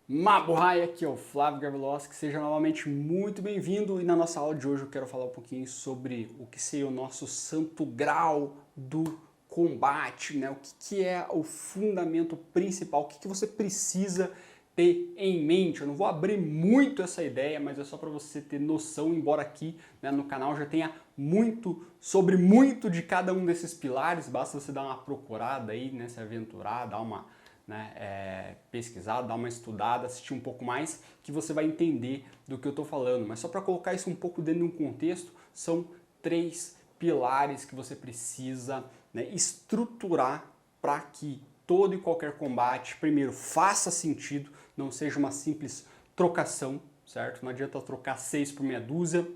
Mabuhay, aqui é o Flávio Gaveloski, seja novamente muito bem-vindo e na nossa aula de hoje eu quero falar um pouquinho sobre o que seria o nosso santo grau do combate, né? O que é o fundamento principal, o que você precisa ter em mente. Eu não vou abrir muito essa ideia, mas é só para você ter noção, embora aqui, né, no canal já tenha sobre muito de cada um desses pilares, basta você dar uma procurada aí, né, se aventurar, dar uma pesquisar, dar uma estudada, assistir um pouco mais, que você vai entender do que eu estou falando. Mas só para colocar isso um pouco dentro de um contexto, são 3 pilares que você precisa, né, estruturar para que todo e qualquer combate, primeiro, faça sentido, não seja uma simples trocação, certo? Não adianta trocar 6 por meia dúzia,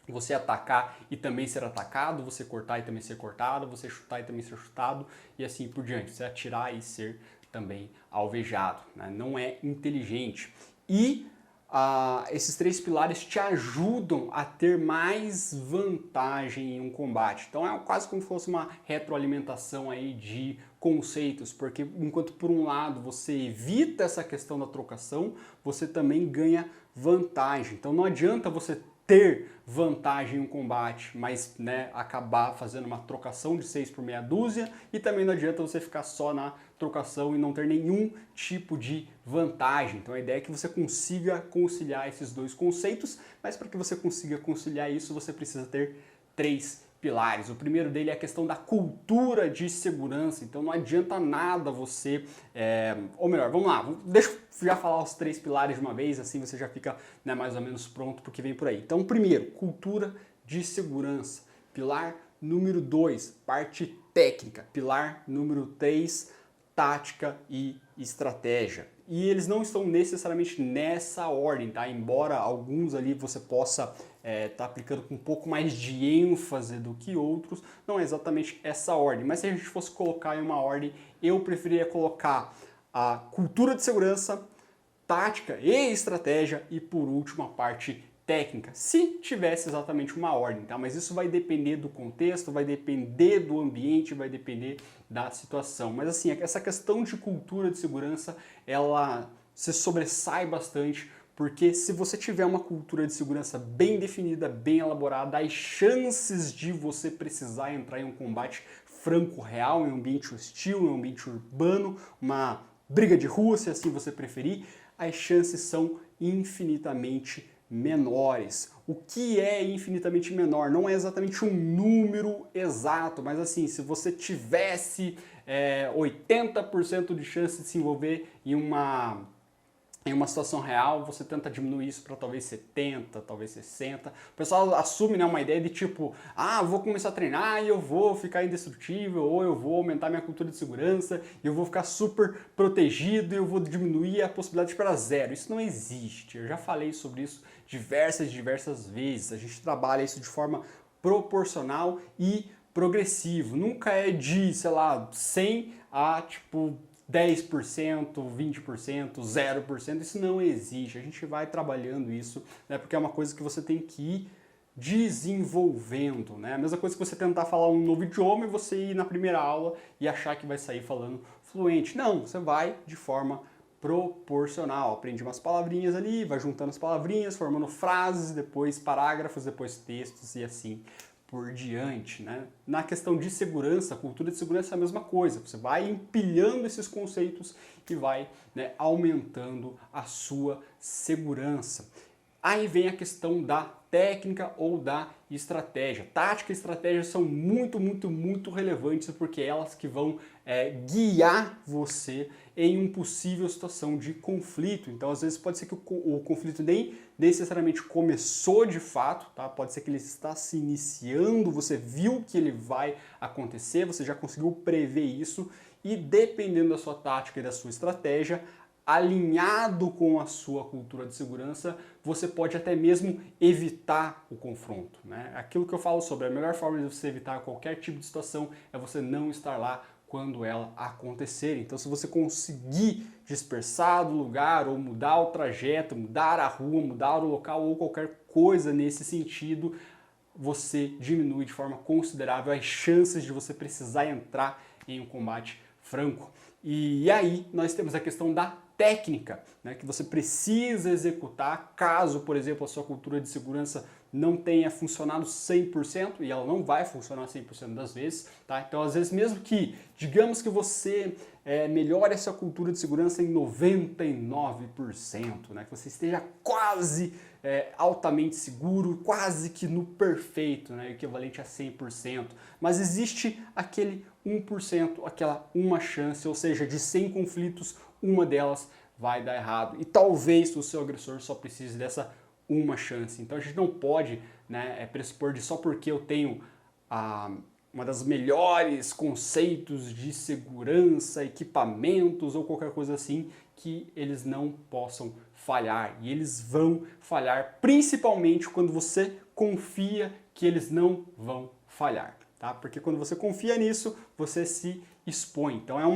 você atacar e também ser atacado, você cortar e também ser cortado, você chutar e também ser chutado, e assim por diante. Você atirar e ser também alvejado, né? Não é inteligente. E esses 3 pilares te ajudam a ter mais vantagem em um combate. Então é quase como se fosse uma retroalimentação aí de conceitos, porque enquanto por um lado você evita essa questão da trocação, você também ganha vantagem. Então não adianta você ter vantagem em um combate, mas né, acabar fazendo uma trocação de 6 por meia dúzia, e também não adianta você ficar só na trocação e não ter nenhum tipo de vantagem. Então a ideia é que você consiga conciliar esses 2 conceitos, mas para que você consiga conciliar isso, você precisa ter 3 pilares. O primeiro dele é a questão da cultura de segurança. Então não adianta nada você, ou melhor, vamos lá, deixa eu já falar os 3 pilares de uma vez, assim você já fica, né, mais ou menos pronto porque vem por aí. Então primeiro, cultura de segurança. Pilar número 2, parte técnica. Pilar número 3, tática e estratégia. E eles não estão necessariamente nessa ordem, tá? Embora alguns ali você possa tá aplicando com um pouco mais de ênfase do que outros, não é exatamente essa ordem. Mas se a gente fosse colocar em uma ordem, eu preferiria colocar a cultura de segurança, tática e estratégia e por último a parte técnica, se tivesse exatamente uma ordem, tá? Mas isso vai depender do contexto, vai depender do ambiente, vai depender da situação. Mas assim, essa questão de cultura de segurança, ela se sobressai bastante, porque se você tiver uma cultura de segurança bem definida, bem elaborada, as chances de você precisar entrar em um combate franco real, em um ambiente hostil, em um ambiente urbano, uma briga de rua, se assim você preferir, as chances são infinitamente menores. O que é infinitamente menor? Não é exatamente um número exato, mas assim, se você tivesse 80% de chance de se envolver em uma situação real, você tenta diminuir isso para talvez 70, talvez 60. O pessoal assume, né, uma ideia de tipo, vou começar a treinar e eu vou ficar indestrutível, ou eu vou aumentar minha cultura de segurança e eu vou ficar super protegido e eu vou diminuir a possibilidade para 0. Isso não existe. Eu já falei sobre isso diversas vezes. A gente trabalha isso de forma proporcional e progressivo. Nunca é de, sei lá, 100 a tipo 10%, 20%, 0%, isso não existe. A gente vai trabalhando isso, né, porque é uma coisa que você tem que ir desenvolvendo, né? A mesma coisa que você tentar falar um novo idioma e você ir na primeira aula e achar que vai sair falando fluente. Não, você vai de forma proporcional. Aprende umas palavrinhas ali, vai juntando as palavrinhas, formando frases, depois parágrafos, depois textos e assim por diante, né? Na questão de segurança, a cultura de segurança é a mesma coisa. Você vai empilhando esses conceitos e vai, né, aumentando a sua segurança. Aí vem a questão da técnica ou da estratégia. Tática e estratégia são muito relevantes porque é elas que vão guiar você em uma possível situação de conflito. Então, às vezes, pode ser que o conflito nem necessariamente começou de fato, tá? Pode ser que ele está se iniciando, você viu que ele vai acontecer, você já conseguiu prever isso e dependendo da sua tática e da sua estratégia, alinhado com a sua cultura de segurança, você pode até mesmo evitar o confronto, né? Aquilo que eu falo sobre a melhor forma de você evitar qualquer tipo de situação é você não estar lá quando ela acontecer. Então, se você conseguir dispersar do lugar ou mudar o trajeto, mudar a rua, mudar o local ou qualquer coisa nesse sentido, você diminui de forma considerável as chances de você precisar entrar em um combate franco. E aí nós temos a questão da técnica, né, que você precisa executar caso, por exemplo, a sua cultura de segurança não tenha funcionado 100%, e ela não vai funcionar 100% das vezes, tá? Então, às vezes, mesmo que, digamos que você melhore essa cultura de segurança em 99%, né? Que você esteja quase altamente seguro, quase que no perfeito, né? Equivalente a 100%, mas existe aquele 1%, aquela uma chance, ou seja, de 100 conflitos, uma delas vai dar errado. E talvez o seu agressor só precise dessa uma chance. Então a gente não pode, né, pressupor de só porque eu tenho uma das melhores conceitos de segurança, equipamentos ou qualquer coisa assim, que eles não possam falhar. E eles vão falhar, principalmente quando você confia que eles não vão falhar, tá? Porque quando você confia nisso, você se expõe. Então é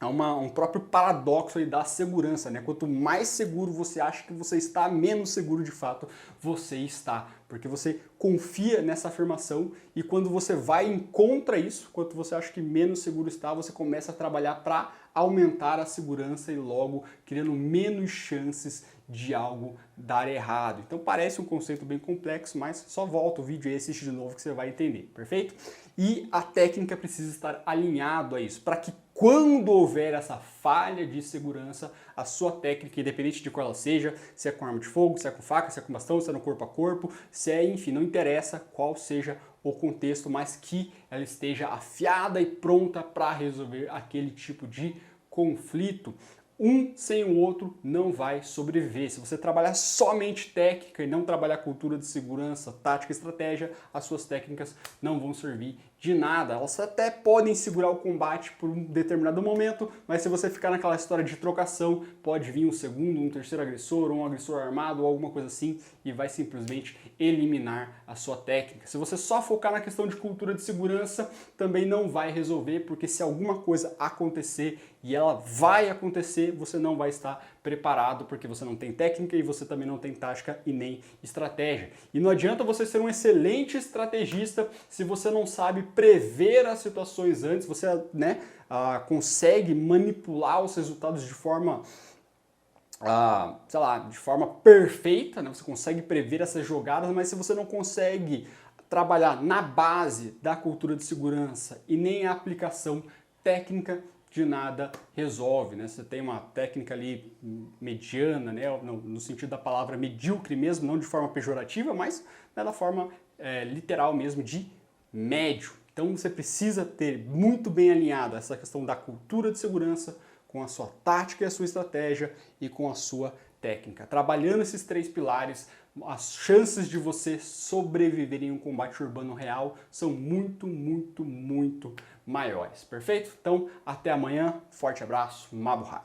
um próprio paradoxo aí da segurança, né? Quanto mais seguro você acha que você está, menos seguro de fato você está. Porque você confia nessa afirmação e quando você vai em contra isso, quanto você acha que menos seguro está, você começa a trabalhar para aumentar a segurança e logo criando menos chances de algo dar errado. Então parece um conceito bem complexo, mas só volta o vídeo e assiste de novo que você vai entender, perfeito? E a técnica precisa estar alinhado a isso, para que quando houver essa falha de segurança, a sua técnica, independente de qual ela seja, se é com arma de fogo, se é com faca, se é com bastão, se é no corpo a corpo, se é, enfim, não interessa qual seja o contexto, mas que ela esteja afiada e pronta para resolver aquele tipo de conflito. Um sem o outro não vai sobreviver. Se você trabalhar somente técnica e não trabalhar cultura de segurança, tática e estratégia, as suas técnicas não vão servir de nada. Elas até podem segurar o combate por um determinado momento, mas se você ficar naquela história de trocação, pode vir um segundo, um terceiro agressor, ou um agressor armado, ou alguma coisa assim, e vai simplesmente eliminar a sua técnica. Se você só focar na questão de cultura de segurança, também não vai resolver, porque se alguma coisa acontecer, e ela vai acontecer, você não vai estar preparado, porque você não tem técnica e você também não tem tática e nem estratégia. E não adianta você ser um excelente estrategista se você não sabe prever as situações antes, você, né, consegue manipular os resultados de forma, sei lá, de forma perfeita, né? Você consegue prever essas jogadas, mas se você não consegue trabalhar na base da cultura de segurança e nem a aplicação técnica, de nada resolve, né? Você tem uma técnica ali mediana, né? No sentido da palavra medíocre mesmo, não de forma pejorativa, mas da forma literal mesmo de médio. Então você precisa ter muito bem alinhada essa questão da cultura de segurança com a sua tática e a sua estratégia e com a sua técnica. Trabalhando esses três pilares, as chances de você sobreviver em um combate urbano real são muito, muito, muito maiores. Perfeito? Então, até amanhã. Forte abraço. Mabuhay.